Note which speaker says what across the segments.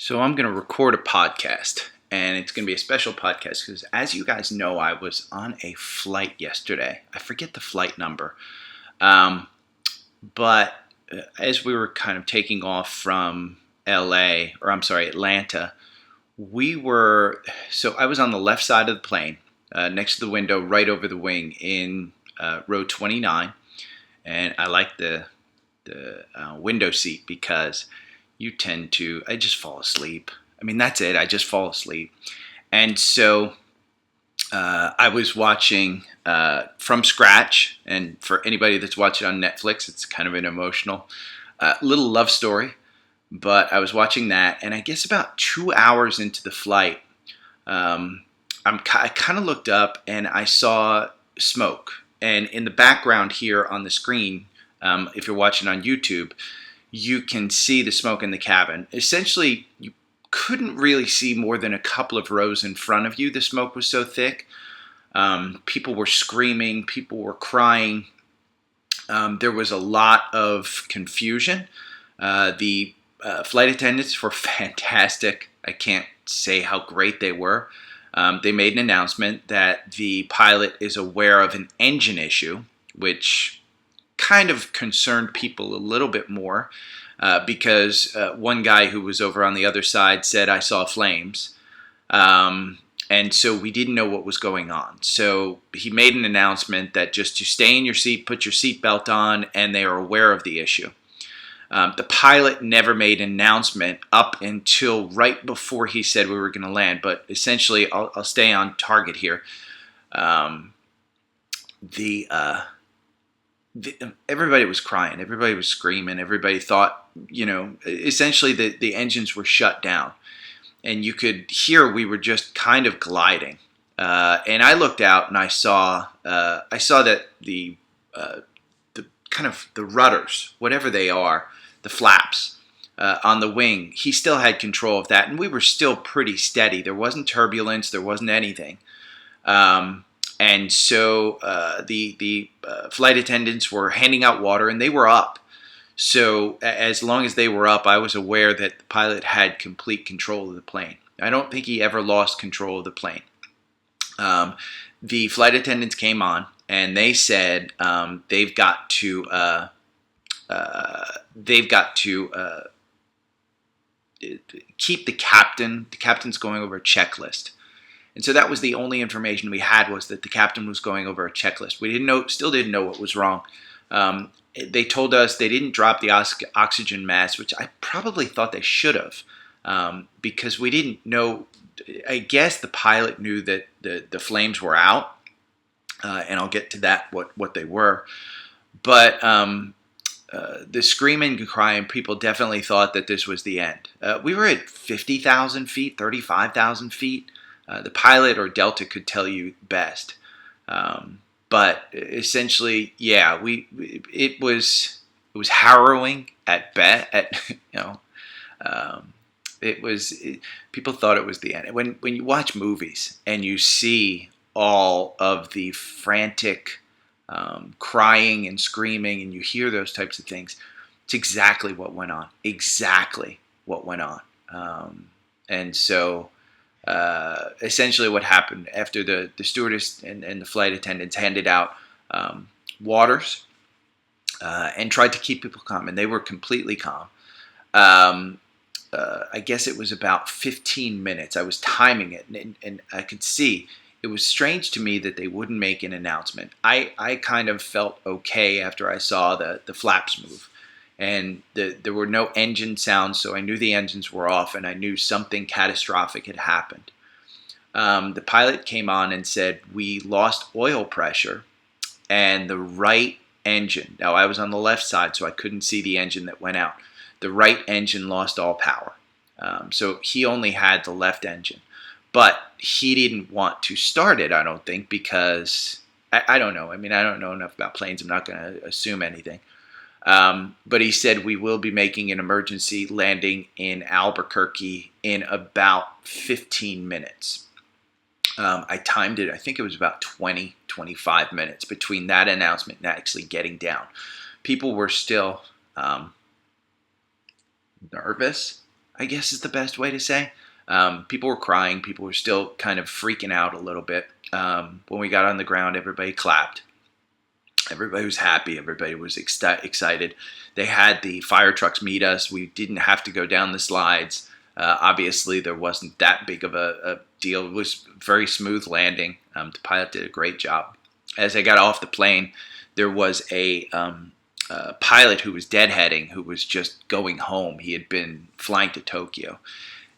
Speaker 1: So I'm going to record a podcast, and it's going to be a special podcast because, as you guys know, I was on a flight yesterday. I forget the flight number, um, but as we were kind of taking off from LA, or I'm sorry, Atlanta, we were. So I was on the left side of the plane, next to the window, right over the wing in row 29, and I like the window seat because I just fall asleep. I mean, that's it. I just fall asleep. And so I was watching from scratch. And for anybody that's watching on Netflix, it's kind of an emotional little love story. But I was watching that. And I guess about 2 hours into the flight, I kind of looked up and I saw smoke. And in the background here on the screen, if you're watching on YouTube, you can see the smoke in the cabin. Essentially, you couldn't really see more than a couple of rows in front of you. The smoke was so thick. People were screaming. People were crying. There was a lot of confusion. The flight attendants were fantastic. I can't say how great they were. They made an announcement that the pilot is aware of an engine issue, which kind of concerned people a little bit more because one guy who was over on the other side said, "I saw flames." And so we didn't know what was going on. So he made an announcement that just to stay in your seat, put your seatbelt on, and they are aware of the issue. The pilot never made an announcement up until right before he said we were going to land. But essentially, I'll stay on target here. The Everybody was crying. Everybody was screaming. Everybody thought, essentially the engines were shut down. And you could hear we were just kind of gliding. And I looked out and I saw that the kind of the rudders, whatever they are, the flaps on the wing, he still had control of that. And we were still pretty steady. There wasn't turbulence. There wasn't anything. And so the flight attendants were handing out water, and they were up. So as long as they were up, I was aware that the pilot had complete control of the plane. I don't think he ever lost control of the plane. The flight attendants came on, and they said they've got to keep the captain. The captain's going over a checklist. And so that was the only information we had, was that the captain was going over a checklist. We still didn't know what was wrong. They told us they didn't drop the oxygen mask, which I probably thought they should have, because we didn't know. I guess the pilot knew that the flames were out, and I'll get to that, what they were. But the screaming and crying, people definitely thought that this was the end. We were at 50,000 feet, 35,000 feet. The pilot or Delta could tell you best, but essentially, yeah, it was harrowing at best. People thought it was the end. When you watch movies and you see all of the frantic crying and screaming, and you hear those types of things, it's exactly what went on. Exactly what went on, and so. Essentially what happened after the stewardess and the flight attendants handed out waters and tried to keep people calm, and they were completely calm. I guess it was about 15 minutes. I was timing it, and I could see it was strange to me that they wouldn't make an announcement. I kind of felt okay after I saw the flaps move. And there were no engine sounds, so I knew the engines were off, and I knew something catastrophic had happened. The pilot came on and said, "We lost oil pressure, and the right engine." Now, I was on the left side, so I couldn't see the engine that went out. The right engine lost all power. So he only had the left engine. But he didn't want to start it, I don't think, because I don't know. I mean, I don't know enough about planes. I'm not going to assume anything. But he said, "We will be making an emergency landing in Albuquerque in about 15 minutes. I timed it. I think it was about 25 minutes between that announcement and actually getting down. People were still nervous. I guess is the best way to say. People were crying. People were still kind of freaking out a little bit. When we got on the ground, everybody clapped. Everybody was happy. Everybody was excited. They had the fire trucks meet us. We didn't have to go down the slides. Obviously, there wasn't that big of a deal. It was a very smooth landing. The pilot did a great job. As I got off the plane, there was a pilot who was deadheading, who was just going home. He had been flying to Tokyo,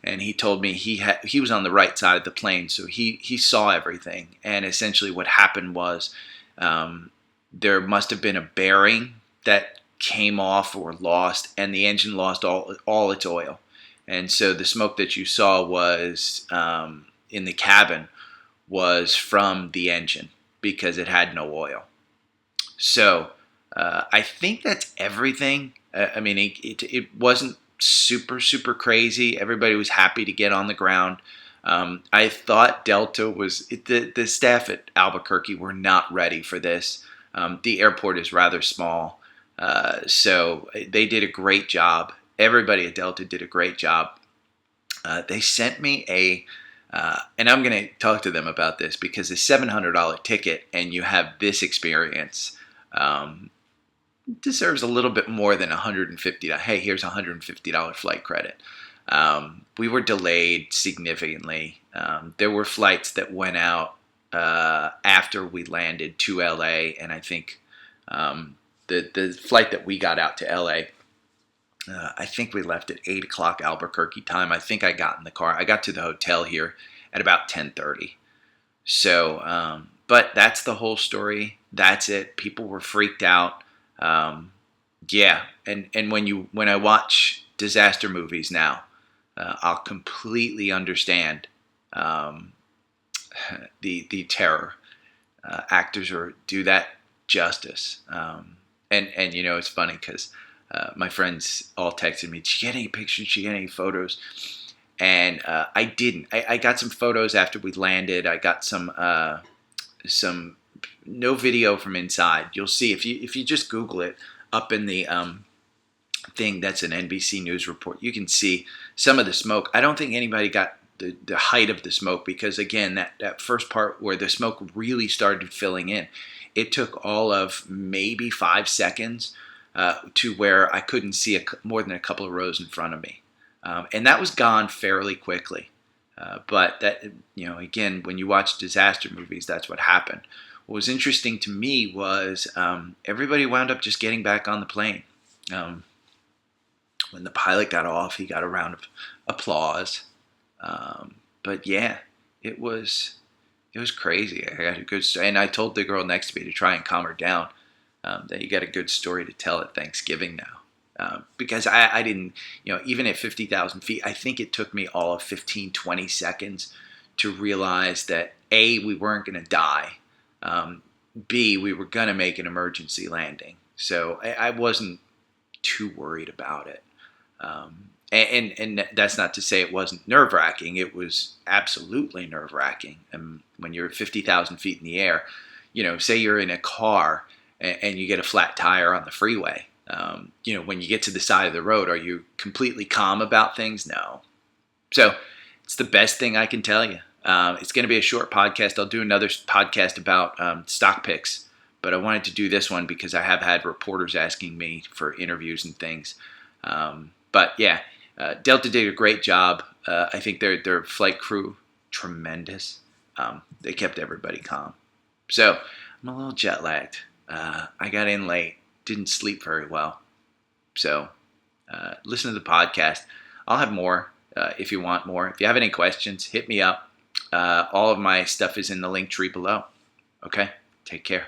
Speaker 1: and he told me he was on the right side of the plane, so he saw everything. And essentially, what happened was there must have been a bearing that came off or lost, and the engine lost all its oil. And so the smoke that you saw was in the cabin was from the engine because it had no oil. So I think that's everything. I mean, it wasn't super crazy. Everybody was happy to get on the ground. I thought Delta was the staff at Albuquerque were not ready for this. The airport is rather small, so they did a great job. Everybody at Delta did a great job. They sent me and I'm going to talk to them about this because a $700 ticket and you have this experience deserves a little bit more than $150. Hey, here's $150 flight credit. We were delayed significantly. There were flights that went out after we landed to LA, and I think the flight that we got out to LA, I think we left at 8 o'clock Albuquerque time. I think I got in the car. I got to the hotel here at about 10:30. So, but that's the whole story. That's it. People were freaked out. Yeah, and when I watch disaster movies now, I'll completely understand the terror. Actors do that justice. And you know, it's funny because my friends all texted me, "Did you get any pictures? Did you get any photos?" And I didn't. I got some photos after we landed. I got some no video from inside. You'll see if you just Google it up in the thing that's an NBC News report. You can see some of the smoke. I don't think anybody got the height of the smoke because, again, that first part where the smoke really started filling in, it took all of maybe 5 seconds to where I couldn't see more than a couple of rows in front of me. And that was gone fairly quickly. But that, you know, again, when you watch disaster movies, that's what happened. What was interesting to me was everybody wound up just getting back on the plane. When the pilot got off, he got a round of applause. But yeah, it was crazy. I got a good story, and I told the girl next to me to try and calm her down. That you got a good story to tell at Thanksgiving now. Because I didn't, you know, even at 50,000 feet, I think it took me all of 15, 20 seconds to realize that A, we weren't going to die. B, we were going to make an emergency landing. So I wasn't too worried about it. And that's not to say it wasn't nerve-wracking. It was absolutely nerve-wracking. And when you're 50,000 feet in the air, you know, say you're in a car and you get a flat tire on the freeway. You know, when you get to the side of the road, are you completely calm about things? No. So it's the best thing I can tell you. It's going to be a short podcast. I'll do another podcast about stock picks, but I wanted to do this one because I have had reporters asking me for interviews and things. But yeah, Delta did a great job. I think their flight crew, tremendous. They kept everybody calm. So I'm a little jet lagged. I got in late, didn't sleep very well. So listen to the podcast. I'll have more if you want more. If you have any questions, hit me up. All of my stuff is in the link tree below. Okay, take care.